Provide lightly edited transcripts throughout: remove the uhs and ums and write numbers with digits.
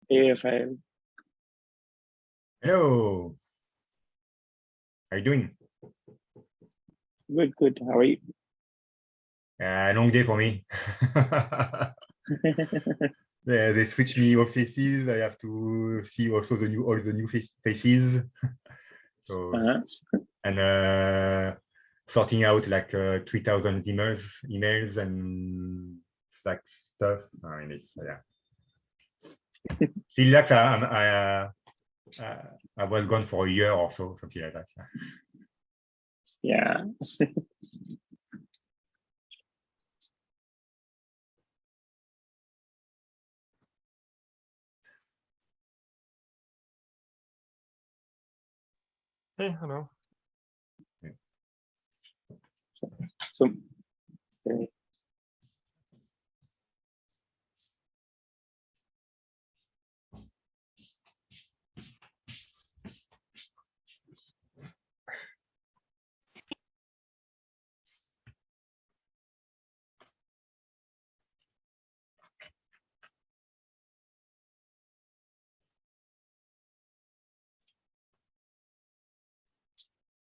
Hey, Rafael. Hello. How are you doing? Good, good. How are you? Long day for me. They switch me offices. I have to see also all the new faces. So and sorting out like 3,000 emails and Slack stuff. I mean, it's feel like I was gone for a year or so, something like that. Yeah. Hey, hello. So,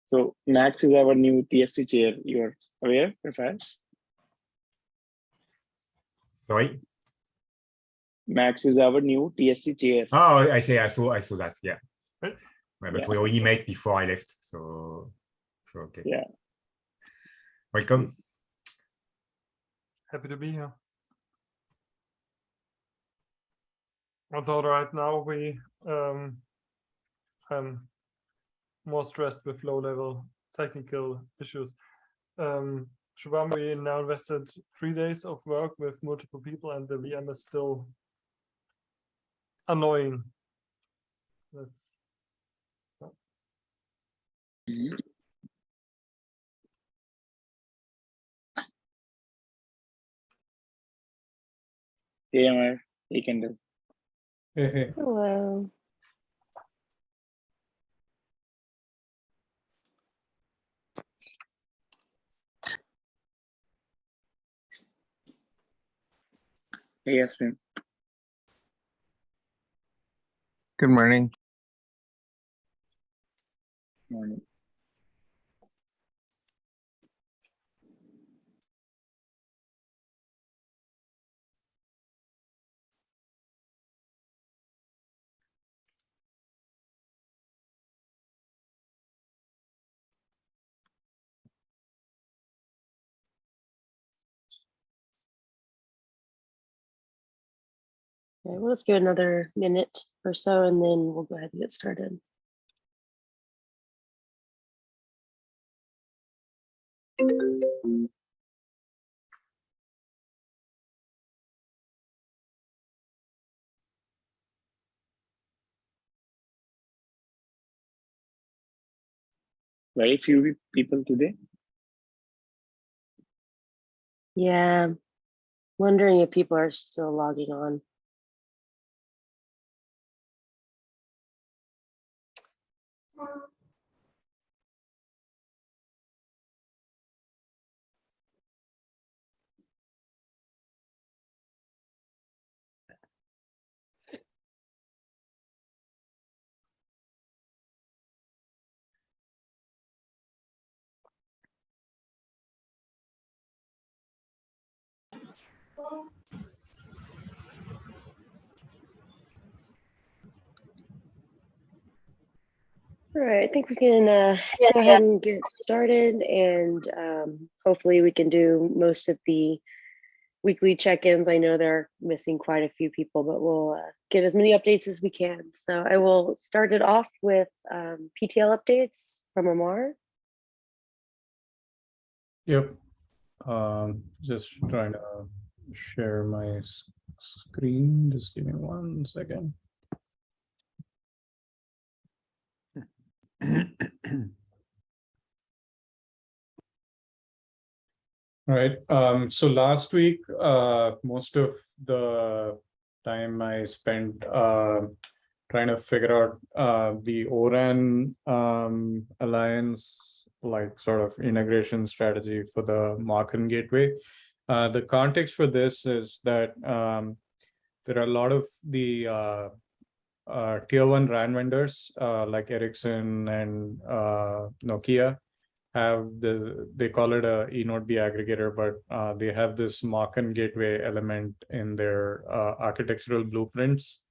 so Max is our new TSC chair. You're aware, Rafael? Sorry. Max is our new TSC chair. Oh, I saw that. Yeah. Right. But Yeah. we already met before I left, so okay. Yeah. Welcome. Happy to be here. Although right now we I'm more stressed with low-level technical issues. Shubham, we now invested 3 days of work with multiple people, and the VM is still annoying. That's Hey, Amar. Hey, Kendall. Hey. Hello. Hey, Yasmin. Good morning. Morning. Okay, we'll just give it another minute or so, and then we'll go ahead and get started. Very few people today. Yeah, wondering if people are still logging on. All right, I think we can go ahead and get started, and hopefully we can do most of the weekly check-ins. I know they're missing quite a few people, but we'll get as many updates as we can. So I will start it off with PTL updates from Amar. Yep. Just trying to share my screen. Just give me 1 second. All right. So last week, most of the time I spent trying to figure out the ORAN alliance, like sort of integration strategy for the Marken gateway. The context for this is that there are a lot of the tier 1 RAN vendors like Ericsson and Nokia have they call it a eNodeB aggregator, but they have this Marken gateway element in their architectural blueprints.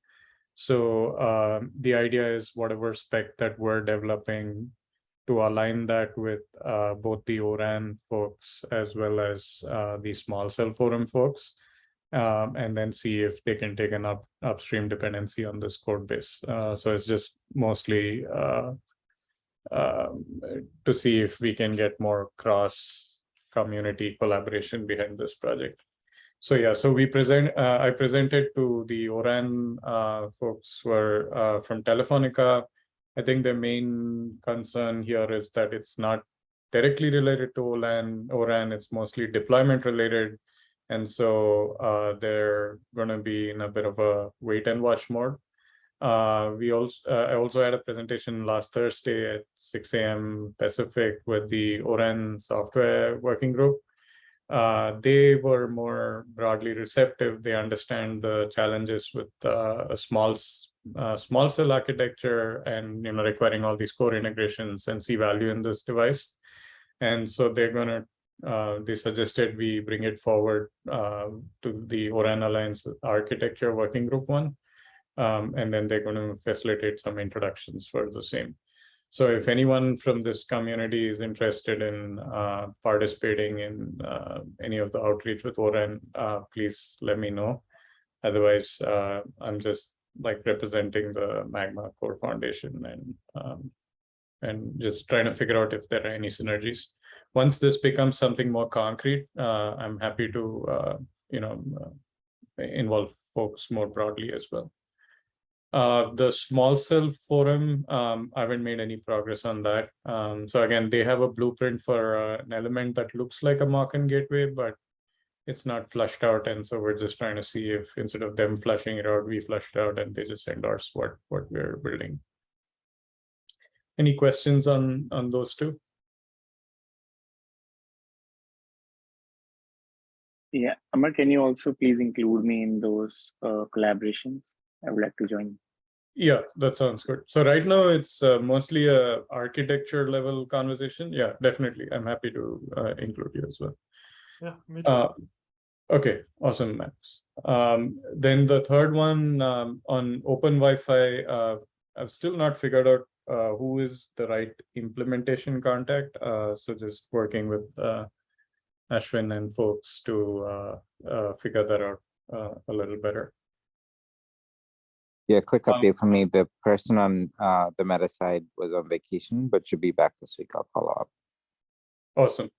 So the idea is whatever spec that we're developing to align that with both the ORAN folks as well as the small cell forum folks, and then see if they can take an upstream dependency on this code base. So it's just mostly to see if we can get more cross community collaboration behind this project. So yeah, so I presented to the ORAN folks who are from Telefonica. I think the main concern here is that it's not directly related to ORAN, it's mostly deployment related. And so they're going to be in a bit of a wait and watch mode. I also had a presentation last Thursday at 6 a.m. Pacific with the ORAN software working group. They were more broadly receptive. They understand the challenges with a small cell architecture and requiring all these core integrations, and see value in this device. And so they suggested we bring it forward to the ORAN Alliance Architecture Working Group 1. And then they're going to facilitate some introductions for the same. So if anyone from this community is interested in participating in any of the outreach with ORAN, please let me know. Otherwise, I'm just like representing the Magma Core Foundation and just trying to figure out if there are any synergies. Once this becomes something more concrete, I'm happy to involve folks more broadly as well. The small cell forum, I haven't made any progress on that. So again, they have a blueprint for an element that looks like a Marken gateway, but it's not flushed out. And so we're just trying to see if instead of them flushing it out, we flush it out and they just endorse what we're building. Any questions on those two? Yeah, Amar, can you also please include me in those collaborations? I would like to join. Yeah, that sounds good. So right now it's mostly a architecture level conversation. Yeah, definitely. I'm happy to include you as well. Yeah, me too. Okay, awesome, Max. Then the third one on open Wi-Fi, I've still not figured out who is the right implementation contact. So just working with Ashwin and folks to figure that out a little better. Yeah, quick update from me. The person on the Meta side was on vacation, but should be back this week. I'll follow up. Awesome.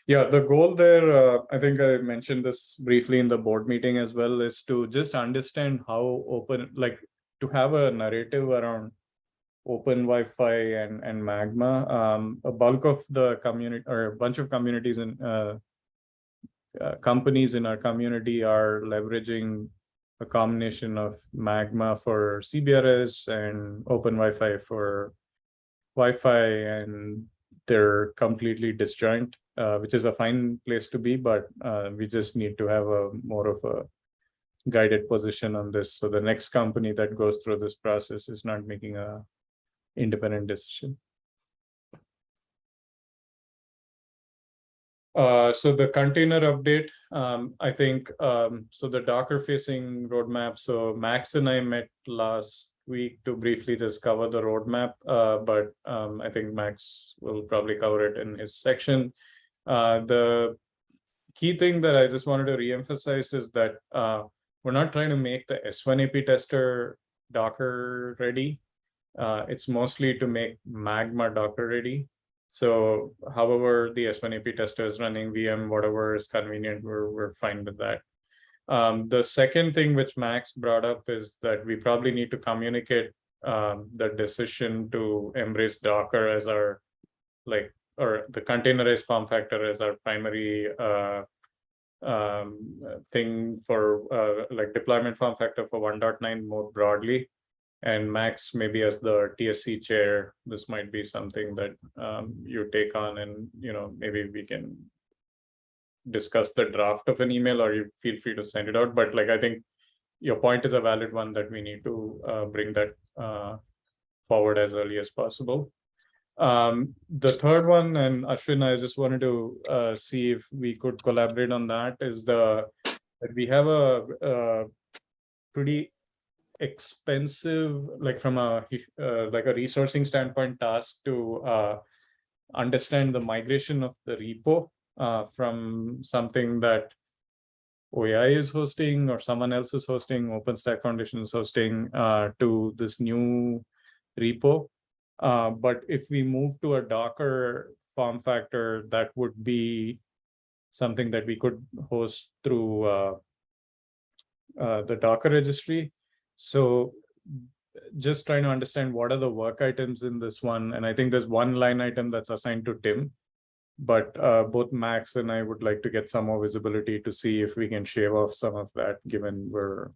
Yeah, the goal there, I think I mentioned this briefly in the board meeting as well, is to just understand how open, like to have a narrative around open Wi-Fi and Magma. A bulk of the community, or a bunch of communities and companies in our community are leveraging a combination of Magma for CBRS and open Wi-Fi for Wi-Fi, and they're completely disjoint, which is a fine place to be, but we just need to have a more of a guided position on this. So the next company that goes through this process is not making a independent decision. So the container update, I think, so the Docker facing roadmap. So Max and I met last week to briefly just cover the roadmap, but I think Max will probably cover it in his section. The key thing that I just wanted to reemphasize is that we're not trying to make the S1 AP tester Docker ready. It's mostly to make Magma Docker ready. So however the S1 AP tester is running VM, whatever is convenient, we're fine with that. The second thing which Max brought up is that we probably need to communicate the decision to embrace Docker as our, like, or the containerized form factor as our primary thing for like deployment form factor for 1.9 more broadly. And Max, maybe as the TSC chair, this might be something that you take on, and maybe we can discuss the draft of an email, or you feel free to send it out. But like, I think your point is a valid one that we need to bring that forward as early as possible. The third one, and Ashwin, I just wanted to see if we could collaborate on that, is that we have a pretty expensive, like from a like a resourcing standpoint, task to understand the migration of the repo from something that OAI is hosting or someone else is hosting, OpenStack Foundation is hosting, to this new repo. But if we move to a Docker form factor, that would be something that we could host through the Docker registry. So just trying to understand what are the work items in this one. And I think there's one line item that's assigned to Tim, but both Max and I would like to get some more visibility to see if we can shave off some of that, given we're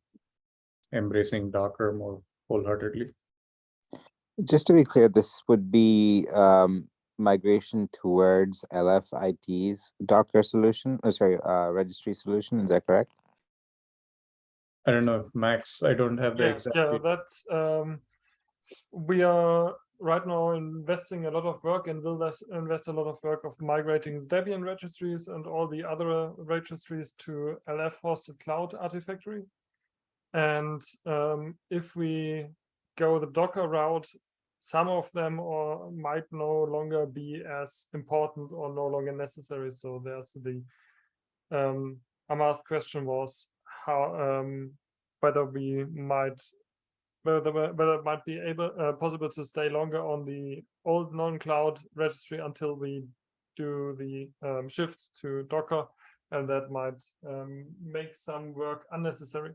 embracing Docker more wholeheartedly. Just to be clear, this would be migration towards LFIT's Docker solution, registry solution. Is that correct? I don't know if Max, I don't have the exact. Yeah, that's we are right now investing a lot of work and will invest a lot of work of migrating Debian registries and all the other registries to LF hosted cloud Artifactory. And if we go the Docker route, some of them might no longer be as important or no longer necessary. So there's the Amar's question was how whether it might be possible to stay longer on the old non-cloud registry until we do the shift to Docker, and that might make some work unnecessary.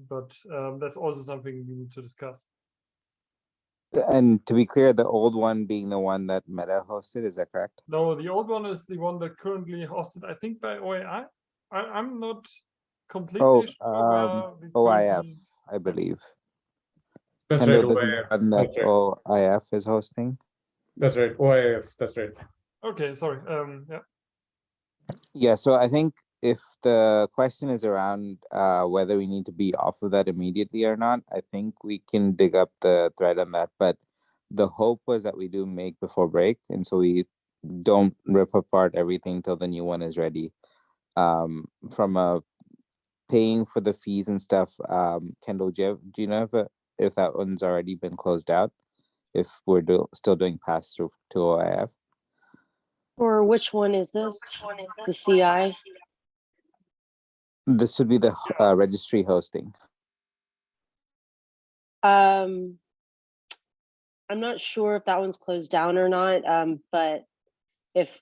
But that's also something we need to discuss. And to be clear, the old one being the one that Meta hosted, is that correct? No, the old one is the one that currently hosted, I think, by OAI. I'm not completely sure where OIF, I believe. That's Kendall, right, this is one that OIF is hosting. That's right, OIF, that's right. Okay, sorry. Yeah. Yeah, so I think if the question is around whether we need to be off of that immediately or not, I think we can dig up the thread on that. But the hope was that we do make before break, and so we don't rip apart everything till the new one is ready. From a paying for the fees and stuff, Kendall, do you know if that one's already been closed out? If we're still doing pass through to OIF? Or which one is this? The CI? This would be the registry hosting. I'm not sure if that one's closed down or not, but if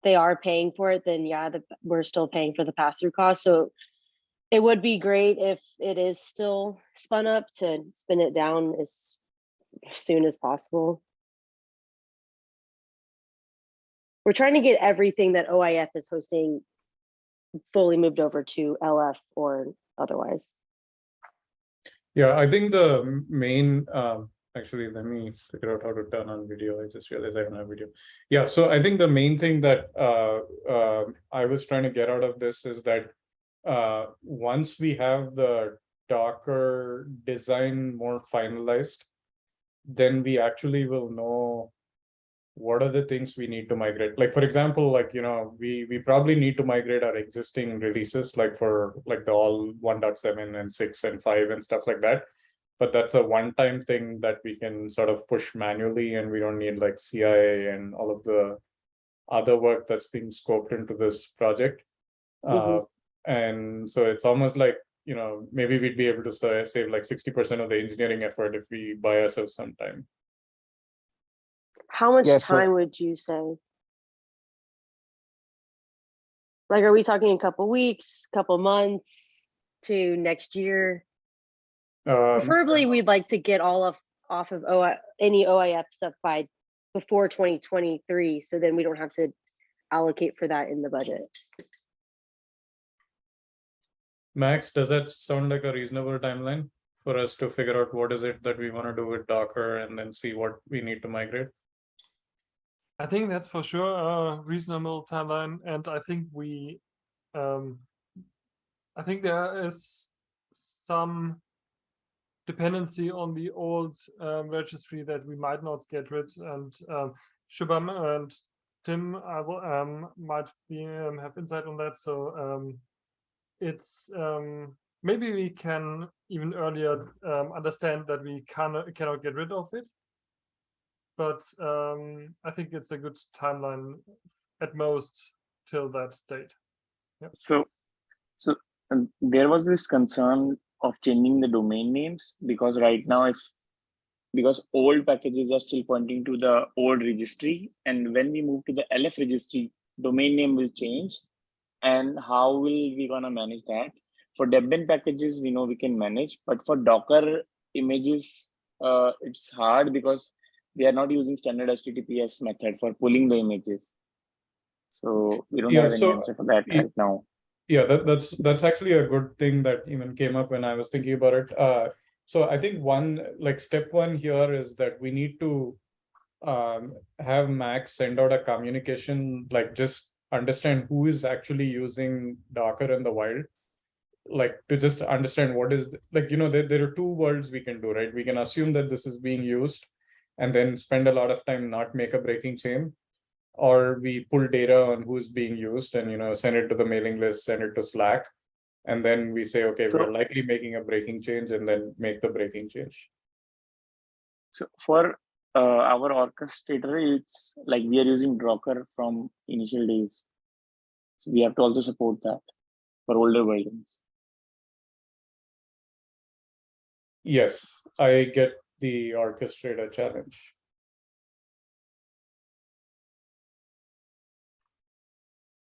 they are paying for it, then yeah, we're still paying for the pass-through cost. So it would be great if it is still spun up to spin it down as soon as possible. We're trying to get everything that OIF is hosting fully moved over to LF or otherwise. Yeah, I think the main, actually, let me figure out how to turn on video. I just realized I don't have video. Yeah, so I think the main thing that I was trying to get out of this is that once we have the Docker design more finalized, then we actually will know what are the things we need to migrate. Like, for example, like, you know, we probably need to migrate our existing releases, like for like the all 1.7 and 6 and 5 and stuff like that. But that's a one-time thing that we can sort of push manually, and we don't need like CIA and all of the other work that's being scoped into this project. And so it's almost like, you know, maybe we'd be able to save like 60% of the engineering effort if we buy ourselves some time. How much time would you say? Like, are we talking a couple weeks, couple months to next year? Preferably, we'd like to get off of any OIF stuff by before 2023, so then we don't have to allocate for that in the budget. Max, does that sound like a reasonable timeline for us to figure out what is it that we want to do with Docker and then see what we need to migrate? I think that's for sure a reasonable timeline, and I think I think there is some dependency on the old registry that we might not get rid. And Shubham and Tim I will, might be have insight on that. So it's maybe we can even earlier understand that we cannot get rid of it. But I think it's a good timeline at most till that date. Yep. So there was this concern of changing the domain names, because right now because old packages are still pointing to the old registry, and when we move to the LF registry, domain name will change. And how will we gonna manage that? For Debian packages, we know we can manage, but for Docker images, it's hard because we are not using standard HTTPS method for pulling the images. So we don't have any answer for that right now. Yeah, that's actually a good thing that even came up when I was thinking about it. So I think step one here is that we need to have Max send out a communication, like just understand who is actually using Docker in the wild, like to just understand what is, there are two worlds we can do, right? We can assume that this is being used and then spend a lot of time not make a breaking chain, or we pull data on who's being used and send it to the mailing list, send it to Slack, and then we say, okay, we're likely making a breaking change, and then make the breaking change. So for our orchestrator, it's like we are using Docker from initial days. So we have to also support that for older versions. Yes, I get the orchestrator challenge.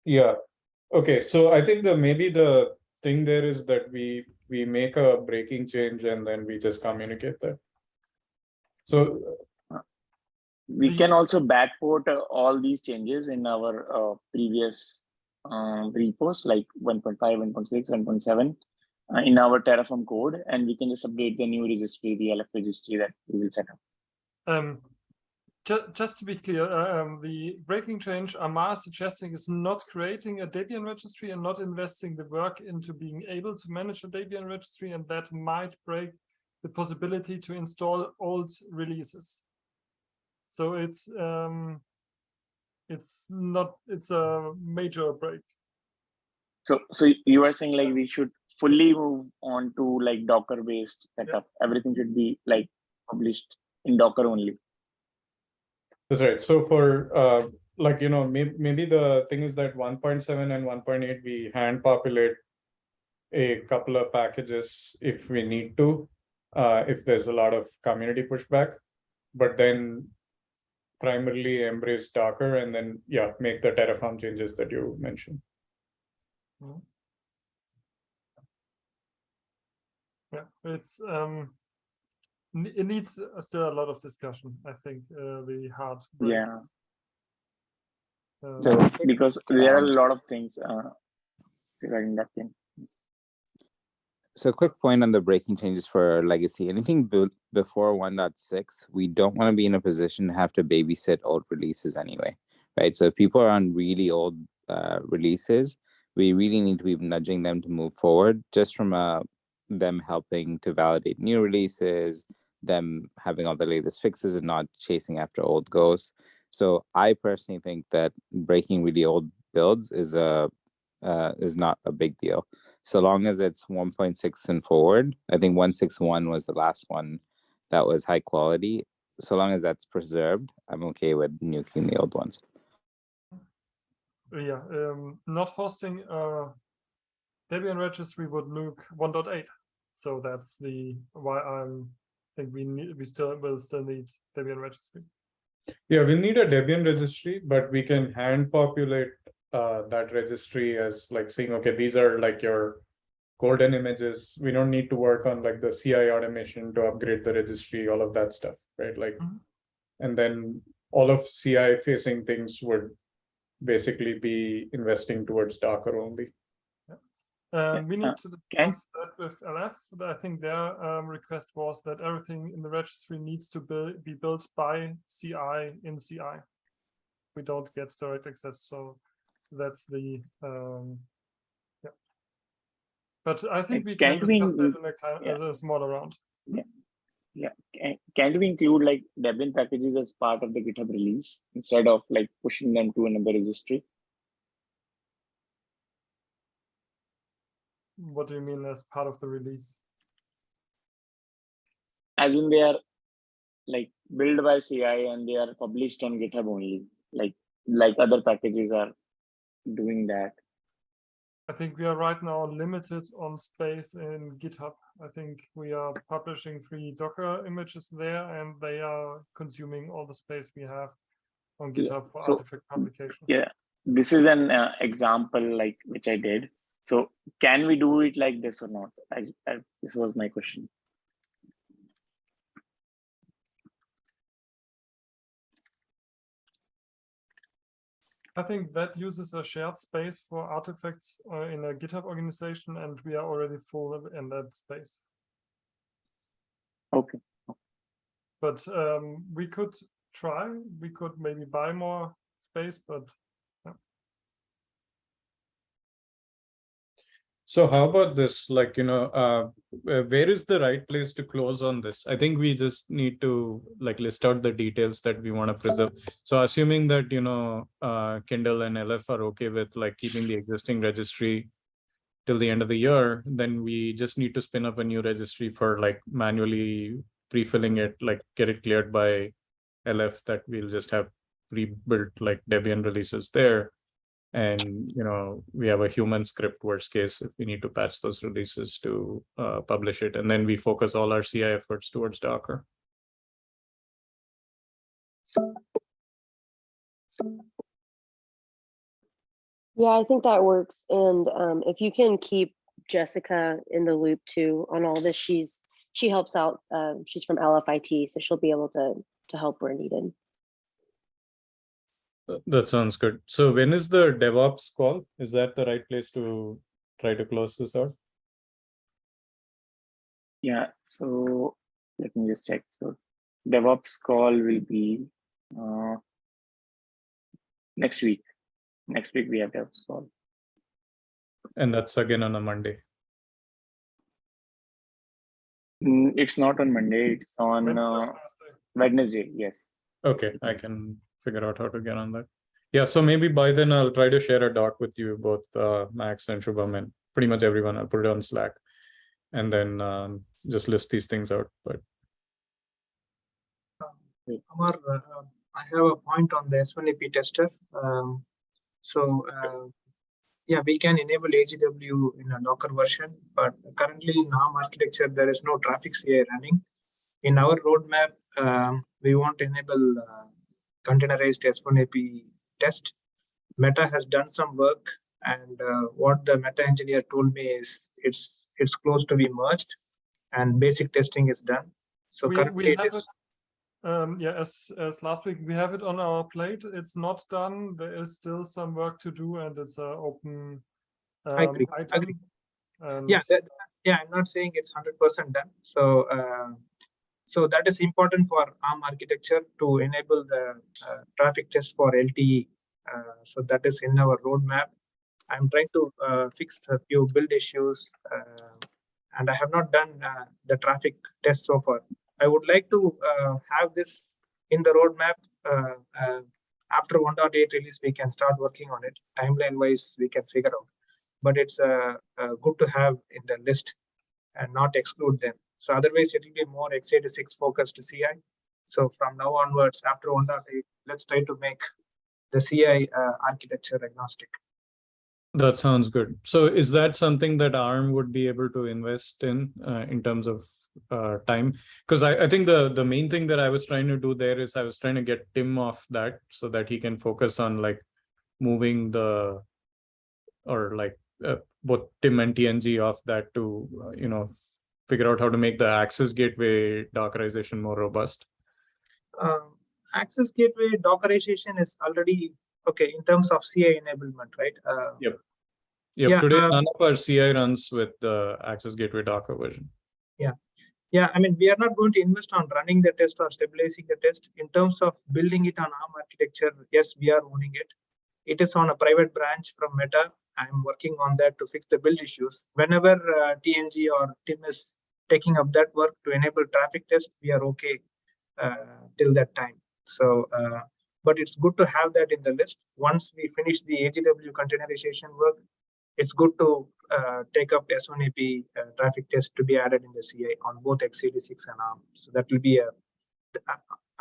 Yeah. Okay. So I think maybe the thing there is that we make a breaking change and then we just communicate that. So we can also backport all these changes in our previous repos, like 1.5, 1.6, 1.7 in our Terraform code, and we can just update the new registry, the LF registry that we will set up. Just to be clear, the breaking change Amar is suggesting is not creating a Debian registry and not investing the work into being able to manage a Debian registry, and that might break the possibility to install old releases. So it's a major break. So you are saying like we should fully move on to like Docker based setup. Yeah. Everything should be like published in Docker only. That's right. So for maybe the thing is that 1.7 and 1.8 we hand populate a couple of packages if we need to, if there's a lot of community pushback, but then primarily embrace Docker and then make the Terraform changes that you mentioned. Yeah, it's it needs still a lot of discussion, I think, the hard break. Yeah. Because there are a lot of things regarding that thing. So a quick point on the breaking changes for legacy. Anything before 1.6, we don't want to be in a position to have to babysit old releases anyway, right? So if people are on really old releases, we really need to be nudging them to move forward, just from them helping to validate new releases, them having all the latest fixes and not chasing after old ghosts. So I personally think that breaking really old builds is not a big deal. So long as it's 1.6 and forward. I think 1.6.1 was the last one that was high quality. So long as that's preserved, I'm okay with nuking the old ones. Yeah, not hosting a Debian registry would nuke 1.8. So that's why I think we will still need Debian registry. Yeah, we need a Debian registry, but we can hand populate that registry as like saying, okay, these are like your golden images. We don't need to work on like the CI automation to upgrade the registry, all of that stuff, right? Like, and then all of CI facing things would basically be investing towards Docker only. We need to discuss that with LF. I think their request was that everything in the registry needs to be built by CI in CI. We don't get direct access, so that's the But I think we Can't can we discuss that in- in a, yeah. as a smaller round. Yeah, can't we include like Debian packages as part of the GitHub release instead of like pushing them to another registry? What do you mean as part of the release? As in they are like built by CI and they are published on GitHub only, like other packages are doing that. I think we are right now limited on space in GitHub. I think we are publishing 3 Docker images there, and they are consuming all the space we have on GitHub for so- artifact publication. Yeah, this is an example like which I did. So can we do it like this or not? This was my question. I think that uses a shared space for artifacts in a GitHub organization, and we are already full in that space. Okay. But we could try. We could maybe buy more space, but So how about this? Like, where is the right place to close on this? I think we just need to like list out the details that we want to preserve. So assuming that, Kindle and LF are okay with like keeping the existing registry till the end of the year, then we just need to spin up a new registry for like manually pre-filling it, like get it cleared by LF, that we'll just have pre-built like Debian releases there. And we have a human script worst case if we need to patch those releases to publish it, and then we focus all our CI efforts towards Docker. Yeah, I think that works. And if you can keep Jessica in the loop too on all this, she helps out. She's from LFIT, so she'll be able to help where needed. That sounds good. So when is the DevOps call? Is that the right place to try to close this out? Yeah, so let me just check. So DevOps call will be next week. Next week we have DevOps call. And that's again on a Monday. It's not on Monday, it's on Wednesday or Thursday. Wednesday, yes. Okay, I can figure out how to get on that. Yeah, so maybe by then I'll try to share a doc with you, both Max and Shubham, and pretty much everyone. I'll put it on Slack and then just list these things out. But Amar, I have a point on the S1AP tester. Yeah, we can enable AGW in a Docker version, but currently in ARM architecture, there is no traffic CI running. In our roadmap, we want to enable containerized S1AP test. Meta has done some work, and what the Meta engineer told me is it's close to be merged, and basic testing is done. So currently we have it. Yeah, as last week, we have it on our plate. It's not done. There is still some work to do, and it's an open I agree. item. Yeah, I'm not saying it's 100% done. So that is important for ARM architecture to enable the traffic test for LTE. So that is in our roadmap. I'm trying to fix a few build issues, and I have not done the traffic test so far. I would like to have this in the roadmap. After 1.8 release, we can start working on it. Timeline-wise, we can figure out. But it's good to have in the list and not exclude them. So otherwise, it will be more x86 focused CI. So from now onwards, after 1.8, let's try to make the CI architecture agnostic. that sounds good. So is that something that ARM would be able to invest in terms of time? Because I think the main thing that I was trying to do there is I was trying to get Tim off that so that he can focus on like moving both Tim and TNG off that to figure out how to make the access gateway Dockerization more robust. Access gateway Dockerization is already okay in terms of CI enablement, right? Yep. Yeah, today none of our CI runs with the access gateway Docker version. Yeah, I mean, we are not going to invest on running the test or stabilizing the test. In terms of building it on ARM architecture, yes, we are owning it. It is on a private branch from Meta, I'm working on that to fix the build issues. Whenever TNG or Tim is taking up that work to enable traffic test, we are okay till that time. So, but it's good to have that in the list. Once we finish the AGW containerization work, it's good to take up S1AP traffic test to be added in the CI on both x86 and ARM. So that will be a,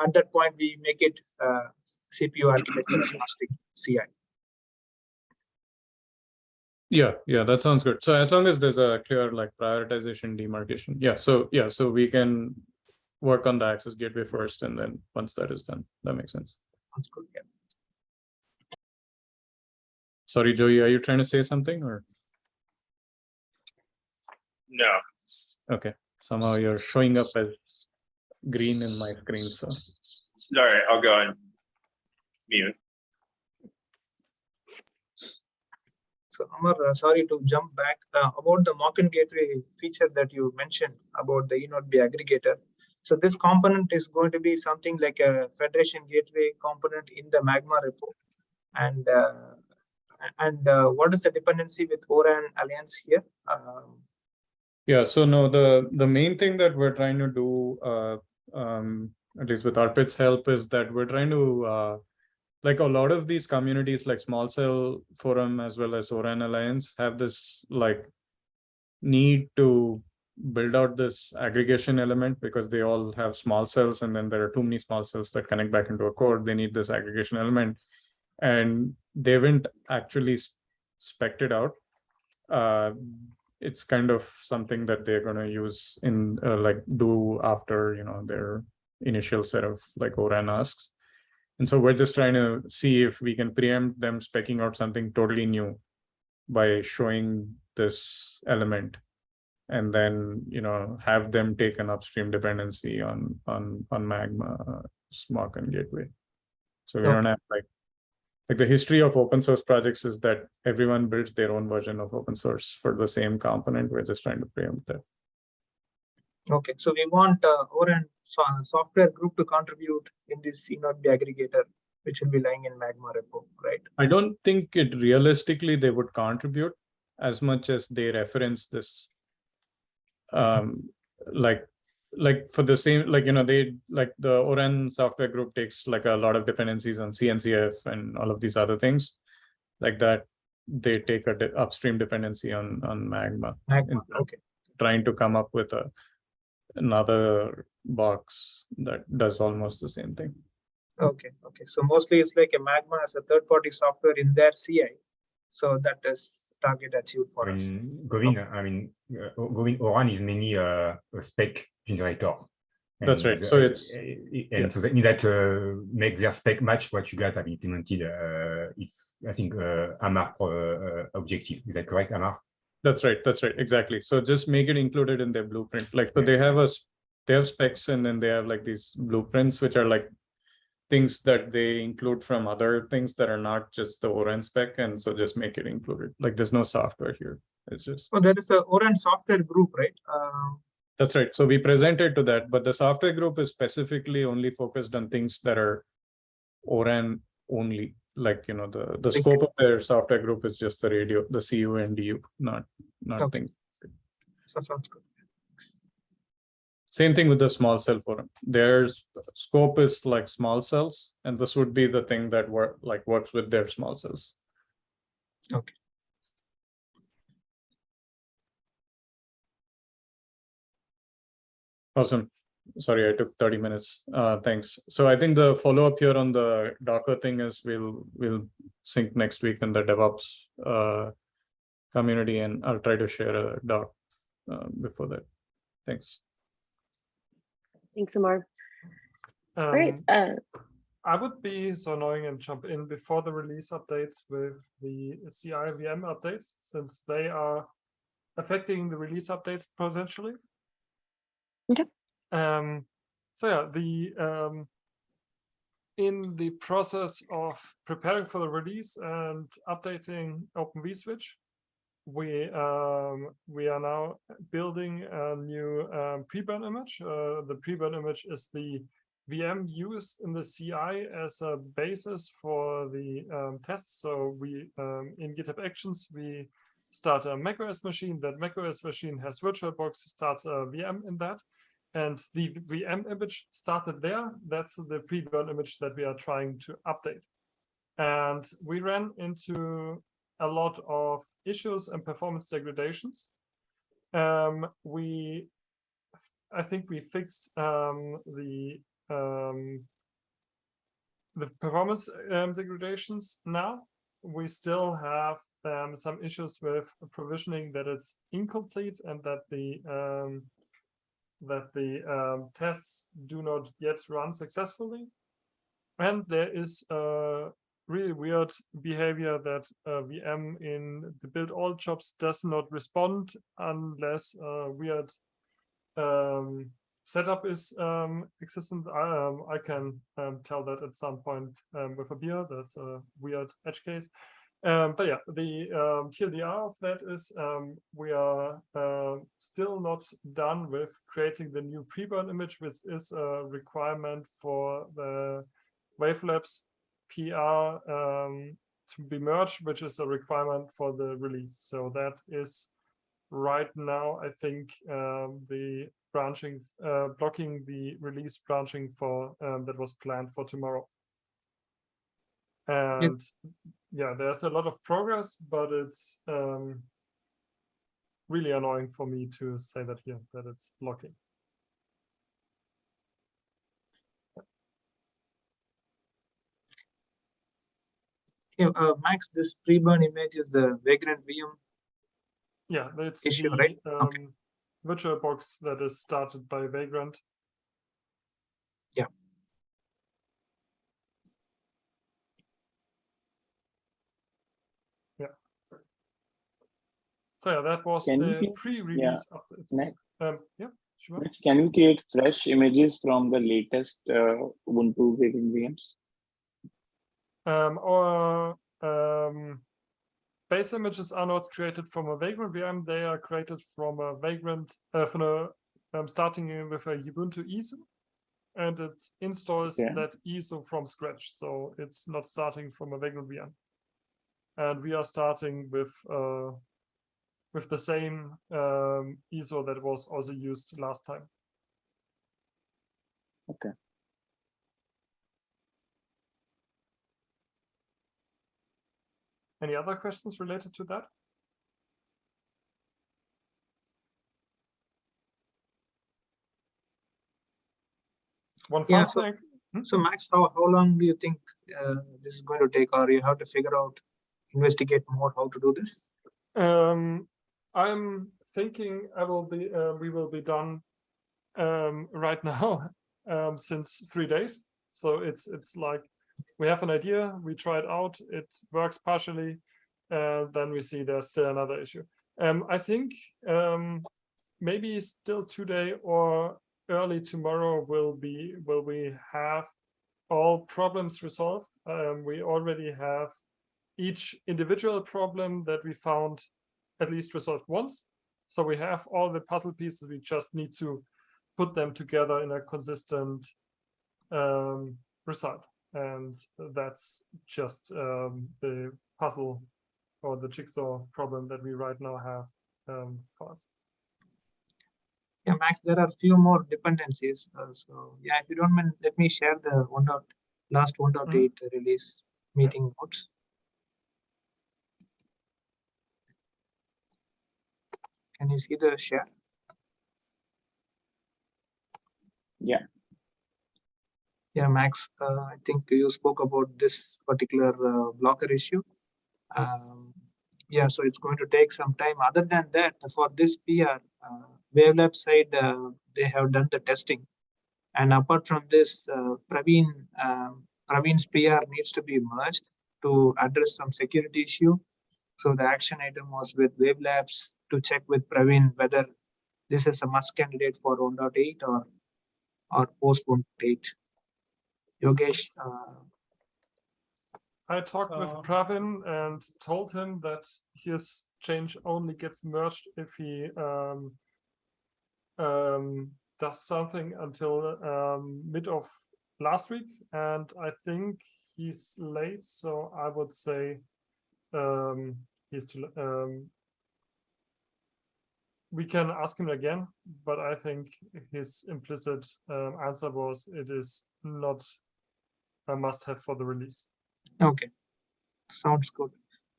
at that point, we make it CPU architecture agnostic CI. Yeah, that sounds good. So as long as there's a clear like prioritization demarcation. Yeah, so we can work on the access gateway first, and then once that is done, that makes sense. Sounds good. Yeah. Sorry, Joey, are you trying to say something or? No. Okay, somehow you're showing up as green in my screen, so. All right, I'll go and mute. So Amar, sorry to jump back about the mock-in gateway feature that you mentioned about the eNodeB aggregator. So this component is going to be something like a federation gateway component in the Magma repo. And what is the dependency with ORAN Alliance here? Yeah, so no, the main thing that we're trying to do, at least with Arpit's help, is that we're trying to, like a lot of these communities like Small Cell Forum as well as ORAN Alliance have this like need to build out this aggregation element because they all have small cells, and then there are too many small cells that connect back into a core. They need this aggregation element, and they haven't actually spec'd it out. It's kind of something that they're going to use in like do after, you know, their initial set of like ORAN asks. And so we're just trying to see if we can preempt them specking out something totally new by showing this element, and then, you know, have them take an upstream dependency on Magma, Smock, and Gateway. So we don't have like the history of open source projects is that everyone builds their own version of open source for the same component. We're just trying to preempt that. Okay, so we want ORAN software group to contribute in this eNodeB aggregator, which will be lying in Magma repo, right? I don't think it realistically they would contribute as much as they reference this. Like for the same, like, you know, they like the ORAN software group takes like a lot of dependencies on CNCF and all of these other things like that. They take a upstream dependency on Magma. Okay. Trying to come up with another box that does almost the same thing. Okay. So mostly it's like a Magma as a third-party software in their CI. So that is target achieved for us. Govin, I mean, Govin ORAN is mainly a spec generator. That's right. So it's so that means that make their spec match what you guys have implemented. It's, I think, Amar objective. Is that correct, Amar? That's right. Exactly. So just make it included in their blueprint. Like, so they have specs, and then they have like these blueprints, which are like things that they include from other things that are not just the ORAN spec. And so just make it included. Like there's no software here. It's just. Oh, there is a ORAN software group, right? That's right. So we presented to that, but the software group is specifically only focused on things that are ORAN only. Like, you know, the scope of their software group is just the radio, the CU and DU, not okay. things. So sounds good. Same thing with the Small Cell Forum. Their scope is like small cells, and this would be the thing that works with their small cells. Okay. Awesome. Sorry, I took 30 minutes. Thanks. So I think the follow-up here on the Docker thing is we'll sync next week in the DevOps community, and I'll try to share a doc before that. Thanks. Thanks, Amar. Great. I would be so annoying and jump in before the release updates with the CI VM updates, since they are affecting the release updates potentially. Okay. So yeah, in the process of preparing for the release and updating Open vSwitch, we are now building a new pre-burn image. The pre-burn image is the VM used in the CI as a basis for the tests. So we in GitHub Actions we start a macOS machine. That macOS machine has VirtualBox, starts a VM in that, and the VM image started there. That's the pre-burn image that we are trying to update. And we ran into a lot of issues and performance degradations. I think we fixed the performance degradations now. We still have some issues with provisioning, that it's incomplete and that the tests do not yet run successfully. And there is really weird behavior that VM in the build all jobs does not respond unless weird setup is existent. I can tell that at some point with a beer. That's a weird edge case. But yeah, the TLDR of that is we are still not done with creating the new pre-burn image, which is a requirement for the Wavelabs PR to be merged, which is a requirement for the release. So that is right now, I think, the branching, blocking the release branching for that was planned for tomorrow. And yeah, there's a lot of progress, but it's really annoying for me to say that here, that it's blocking. Yeah, Max, this pre-burn image is the Vagrant VM. Yeah, it's issue, the right? Okay. VirtualBox that is started by Vagrant. Yeah. Yeah. So yeah, that was Can the you pre-release updates. Yeah, sure. Next, can you create fresh images from the latest Ubuntu Vagrant VMs? Our base images are not created from a Vagrant VM. They are created from a Vagrant, starting with a Ubuntu ISO, and it installs that ISO from scratch. So it's not starting from a Vagrant VM. And we are starting with the same ISO that was also used last time. Okay. Any other questions related to that? One fun thing. So Max, how long do you think this is going to take, or you have to figure out, investigate more how to do this? I'm thinking we will be done right now since 3 days. So it's like we have an idea, we try it out, it works partially, then we see there's still another issue. I think maybe still today or early tomorrow will we have all problems resolved. We already have each individual problem that we found at least resolved once. So we have all the puzzle pieces, we just need to put them together in a consistent result. And that's just the puzzle or the jigsaw problem that we right now have for us. Yeah, Max, there are a few more dependencies. So yeah, if you don't mind, let me share the last 1.8 release meeting notes. Can you see the share? Yeah. Yeah, Max, I think you spoke about this particular blocker issue. Yeah, so it's going to take some time. Other than that, for this PR, Wavelab side, they have done the testing. And apart from this, Praveen's PR needs to be merged to address some security issue. So the action item was with Wavelabs to check with Praveen whether this is a must candidate for 1.8 or post 1.8. Yogesh. I talked with Praveen and told him that his change only gets merged if he does something until mid of last week, and I think he's late. So I would say he's too. We can ask him again, but I think his implicit answer was it is not a must-have for the release. Okay, sounds good.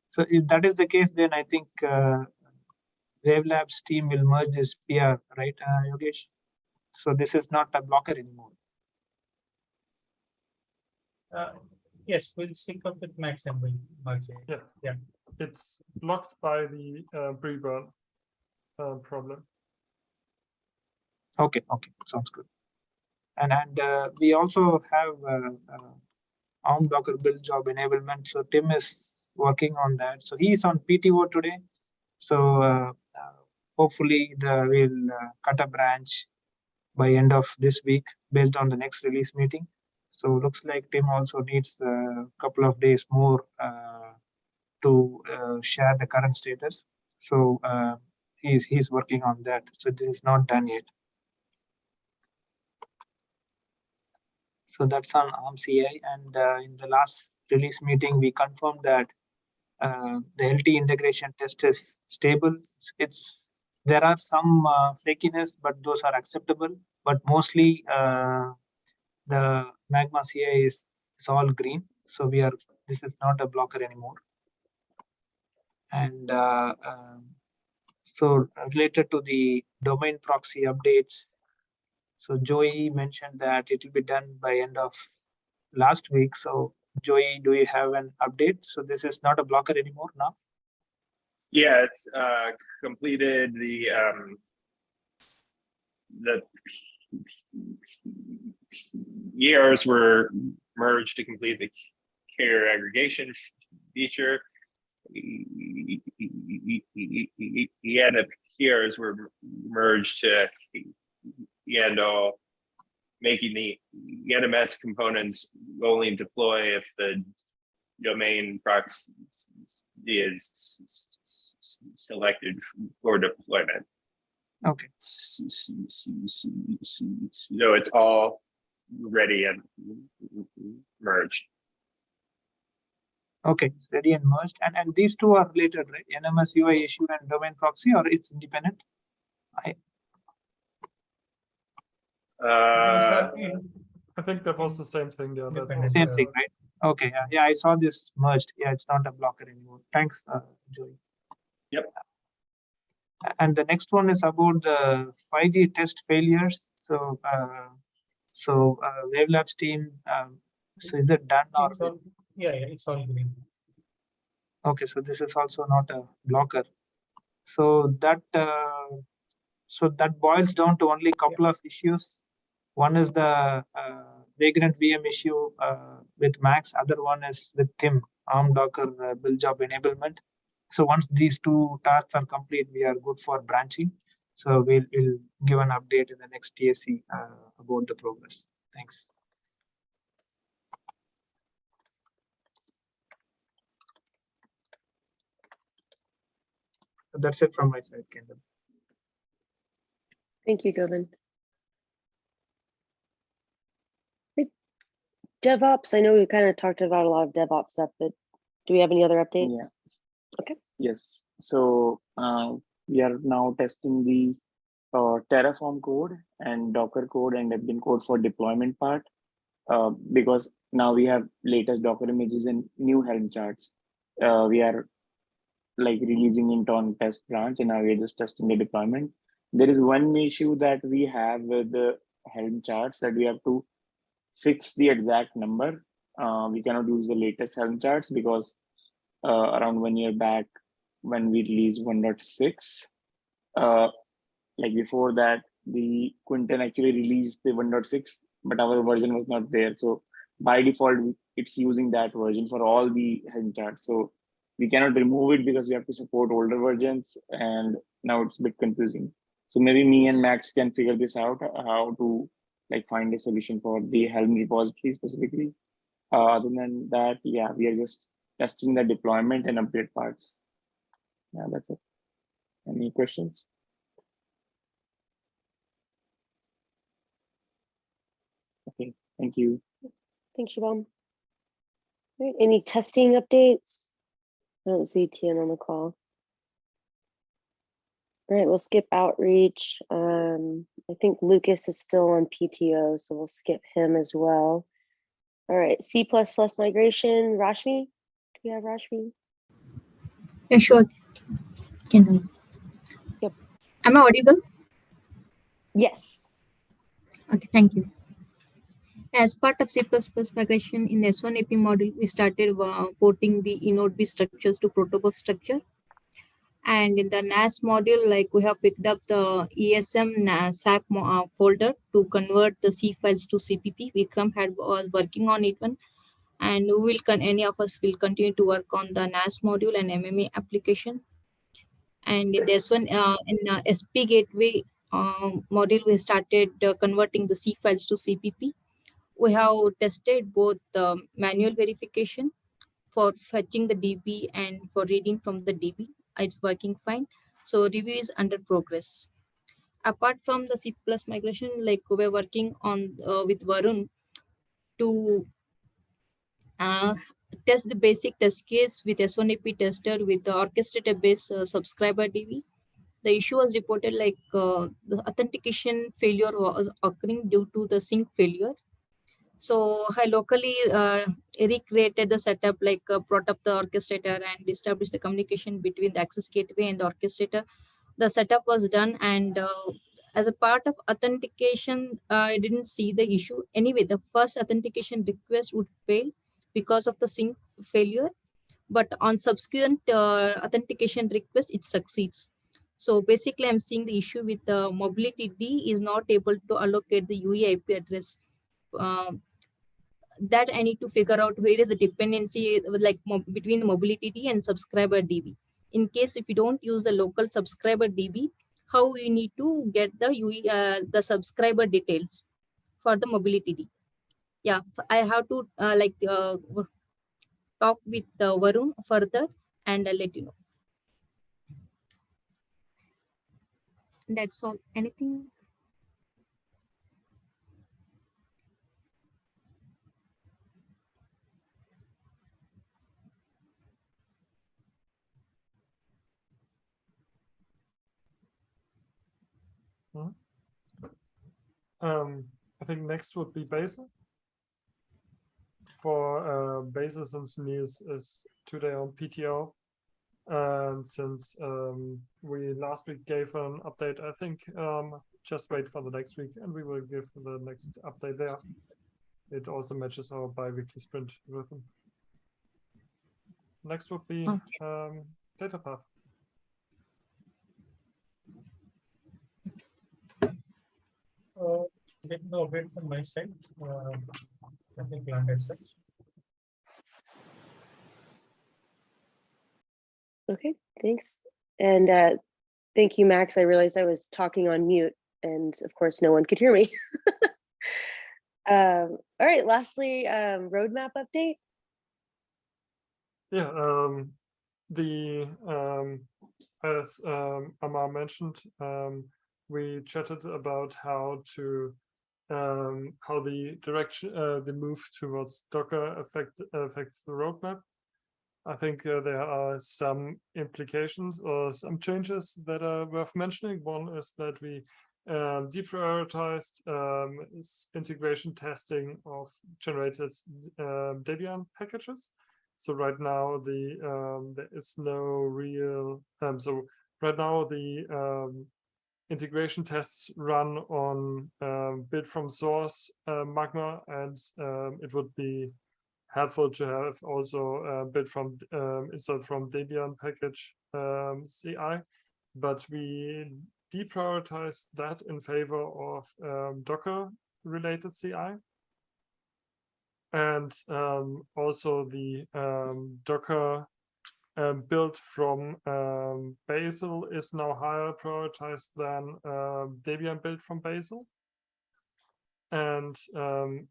So if that is the case, then I think Wavelabs team will merge this PR, right, Yogesh? So this is not a blocker anymore. Yes, we'll sync up with Max and we'll merge it. Yeah. It's blocked by the pre-burn problem. Okay, sounds good. And we also have ARM Docker build job enablement. So Tim is working on that. So he is on PTO today. So hopefully we'll cut a branch by end of this week based on the next release meeting. So looks like Tim also needs a couple of days more to share the current status. So he's working on that. So this is not done yet. So that's on ARM CI. And in the last release meeting, we confirmed that the LT integration test is stable. There are some flakiness, but those are acceptable. But mostly the Magma CI is all green. So this is not a blocker anymore. And so related to the domain proxy updates, so Joey mentioned that it will be done by end of last week. So Joey, do you have an update? So this is not a blocker anymore now? Yeah, it's completed the ERs were merged to complete the carrier aggregation feature. ENF ERs were merged to handle making the NMS components only deploy if the domain proxy is selected for deployment. Okay. So it's all ready and merged. Okay, it's ready and merged. And these two are related, right? NMS UI issue and domain proxy, or it's independent? I think that was the same thing. Yeah, that's also Same thing, right? Okay, yeah, I saw this merged. Yeah, it's not a blocker anymore. Thanks, Joey. Yep. And the next one is about the 5G test failures. So, Wavelabs team. So is it done or? Yeah, it's all green. Okay, so this is also not a blocker. So that boils down to only a couple of issues. One is the vagrant VM issue with Max. Other one is with Tim, ARM Docker build job enablement. So once these two tasks are complete, we are good for branching. So we'll give an update in the next TSC about the progress. Thanks. So that's it from my side, Kendall. Thank you, Govind. DevOps, I know we kind of talked about a lot of DevOps stuff, but do we have any other updates? Yeah. Okay. Yes. So we are now testing the Terraform code and Docker code and Debian code for deployment part because now we have latest Docker images and new Helm charts. We are like releasing it on test branch and now we're just testing the deployment. There is one issue that we have with the Helm charts that we have to fix the exact number. We cannot use the latest Helm charts because around 1 year back when we released 1.6, like before that, the Quinten actually released the 1.6, but our version was not there. So by default, it's using that version for all the Helm charts. So we cannot remove it because we have to support older versions, and now it's a bit confusing. So maybe me and Max can figure this out, how to like find a solution for the Helm repository specifically. Other than that, yeah, we are just testing the deployment and upgrade parts. Yeah, that's it. Any questions? Okay, thank you. Thanks, Shubham. All right, any testing updates? I don't see Tian on the call. All right, we'll skip outreach. I think Lucas is still on PTO, so we'll skip him as well. All right, C++ migration, Rashmi? Do we have Rashmi? Yeah, sure. Can I? Yep. Am I audible? Yes. Okay, thank you. As part of C++ migration in S1 AP module, we started porting the inode structures to protobuf structure. And in the NAS module, like we have picked up the ESM SAP folder to convert the C files to CPP. Vikram was working on it one, and we will any of us will continue to work on the NAS module and MMA application. And in this one, in SP gateway module, we started converting the C files to CPP. We have tested both manual verification for fetching the DB and for reading from the DB. It's working fine. So review is under progress. Apart from the C+ migration, like we're working on with Varun to test the basic test case with S1AP tester with the orchestrator-based subscriber DB. The issue was reported like the authentication failure was occurring due to the sync failure. So I locally recreated the setup, like brought up the orchestrator and established the communication between the access gateway and the orchestrator. The setup was done, and as a part of authentication, I didn't see the issue. Anyway, the first authentication request would fail because of the sync failure, but on subsequent authentication request, it succeeds. So basically, I'm seeing the issue with the mobility D is not able to allocate the UE IP address. That I need to figure out where is the dependency like between the mobility D and subscriber DB. In case if you don't use the local subscriber DB, how we need to get the UE, the subscriber details for the mobility D. Yeah, I have to talk with Varun further, and I'll let you know. That's all. Anything? I think next would be Basil. For Basil, since Niels is today on PTO, and since we last week gave an update, I think just wait for the next week and we will give the next update there. It also matches our bi-weekly sprint rhythm. Next would be data path. No update from my side. I think planned as such. Okay, thanks. And thank you, Max. I realized I was talking on mute, and of course, no one could hear me. All right, lastly, roadmap update. Yeah, as Amar mentioned, we chatted about how the direction, the move towards Docker affects the roadmap. I think there are some implications or some changes that are worth mentioning. One is that we deprioritized integration testing of generated Debian packages. So right now there is no real. So right now the integration tests run on build from source Magma, and it would be helpful to have also build from installed from Debian package CI, but we deprioritized that in favor of Docker related CI. And also the Docker build from Bazel is now higher prioritized than Debian build from Bazel. And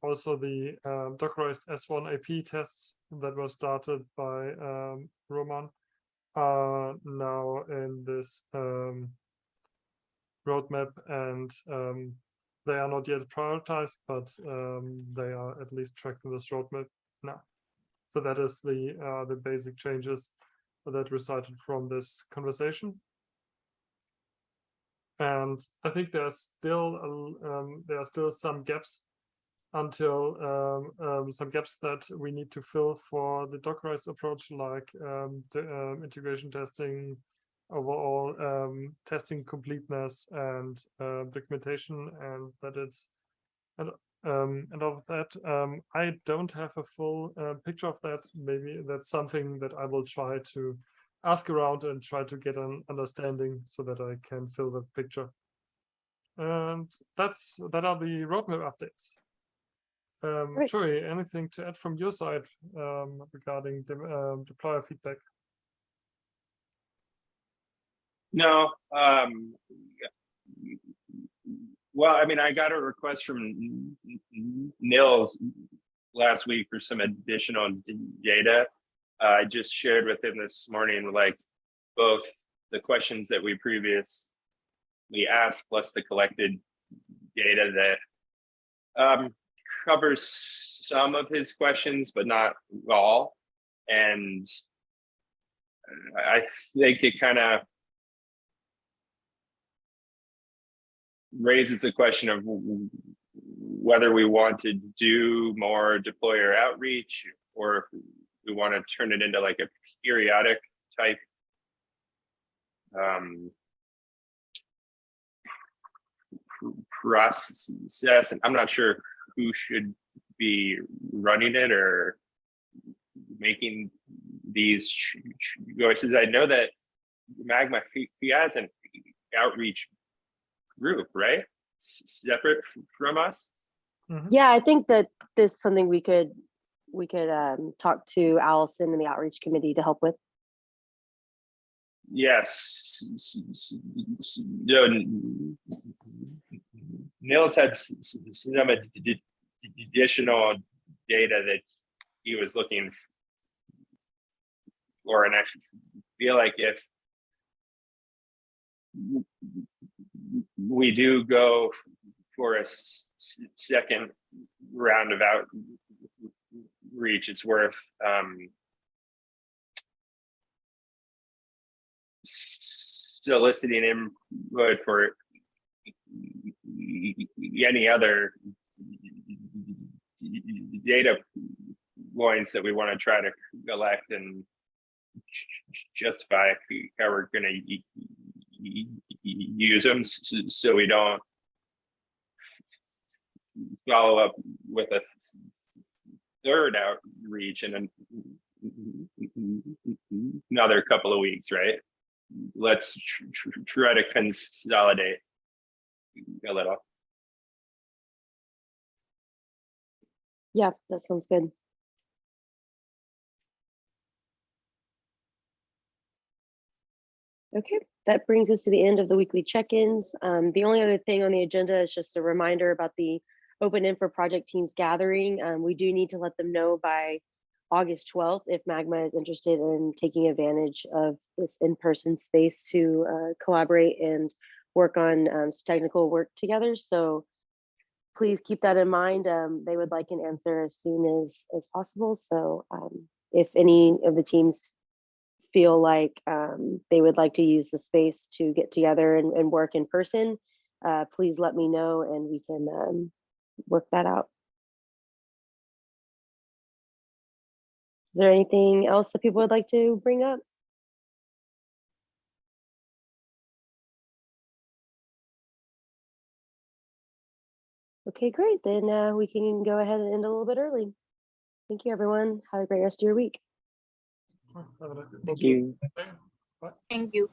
also the Dockerized S1 AP tests that were started by Roman are now in this roadmap, and they are not yet prioritized, but they are at least tracked in this roadmap now. So that is the basic changes that resulted from this conversation. And I think there are still some gaps until some gaps that we need to fill for the Dockerized approach, like the integration testing, overall testing completeness, and documentation, and that it's and of that I don't have a full picture of that. Maybe that's something that I will try to ask around and try to get an understanding so that I can fill the picture. And that are the roadmap updates. Right. Joey, anything to add from your side regarding the deployer feedback? No. Well, I mean, I got a request from Nils last week for some additional data. I just shared with him this morning, like both the questions that we previously asked plus the collected data that covers some of his questions, but not all. And I think it kind of raises the question of whether we want to do more deployer outreach, or if we want to turn it into like a periodic type process. And I'm not sure who should be running it or making these choices. I know that Magma, he has an outreach group, right? Separate from us. Yeah, I think that this is something we could talk to Allison and the outreach committee to help with. Yes. Nils had some additional data that he was looking for, and I feel like if we do go for a second round of outreach, it's worth soliciting input for any other data points that we want to try to collect and justify how we're going to use them, so we don't follow up with a third outreach in another couple of weeks, right? Let's try to consolidate a little. Yeah, that sounds good. Okay, that brings us to the end of the weekly check-ins. The only other thing on the agenda is just a reminder about the Open Infra Project Teams gathering. We do need to let them know by August 12th if Magma is interested in taking advantage of this in-person space to collaborate and work on some technical work together. So please keep that in mind. They would like an answer as soon as possible. So if any of the teams feel like they would like to use the space to get together and work in person, please let me know and we can work that out. Is there anything else that people would like to bring up? Okay, great. Then we can go ahead and end a little bit early. Thank you, everyone. Have a great rest of your week. Have a nice day. Thank you. Bye. Thank you.